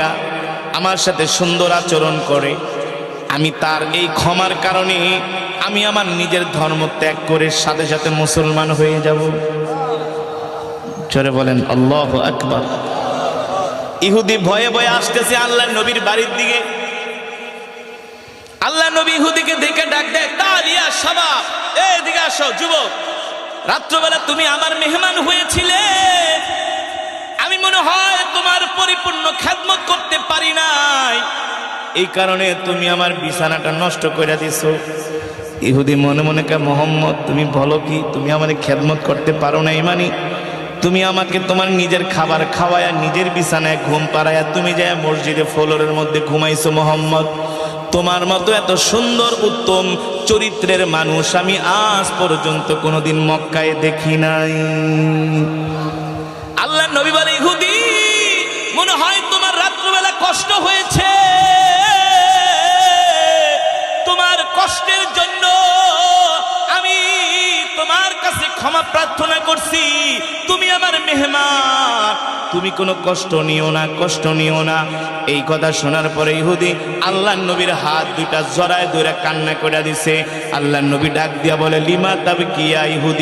কইরা আমার সাথে সুন্দর আচরণ করে, আমি তার এই ক্ষমার কারণে আমি আমার নিজের ধর্ম ত্যাগ করে সাথে সাথে মুসলমান হয়ে যাব। জোরে বলেন আল্লাহু আকবার। ইহুদি ভয়ে ভয়ে আসতেছে আল্লাহর নবীর বাড়ির দিকে। আল্লাহ নবী ইহুদিকে দেখে ডাক দেয়, তালিয়া শাবাব, এদিকে আসো যুবক, রাত্রবেলা তুমি আমার মেহমান হয়েছিলে, আমি মনে হয় তোমার পরিপূর্ণ খেদমত করতে পারি নাই, এই কারণে তুমি আমার বিছানাটা নষ্ট করে দিছো। ইহুদি মনে মনে কে, মোহাম্মদ তুমি বলো কি, তুমি আমার খেদমত করতে পারো না? মানে তুমি আমাকে তোমার নিজের খাবার খাওয়ায়া নিজের বিছানায় ঘুম পাড়ায়া তুমি যায় মসজিদে ফ্লোরের মধ্যে ঘুমাইছো। মোহাম্মদ, তোমার মতো এত সুন্দর উত্তম চরিত্রের মানুষ আমি আজ পর্যন্ত কোনোদিন মক্কায় দেখি নাই। আল্লাহ নবী বলে, ইহুদি মনে হয় তোমার রাত্রিবেলা কষ্ট হয়েছে, তোমার কষ্টের জন্য আমি তোমার কাছে ক্ষমা প্রার্থনা করছি, তুমি আমার মেহমান, তুমি কোনো কষ্ট নিও না, কষ্ট নিও না। এই কথা শোনার পরে ইহুদি আল্লাহ নবীর হাত দুইটা জড়ায় ধরে কান্না করে দিছে। আল্লাহ নবী ডাক দিয়া বলে, লিমা তাবকিয়া ইহুদি,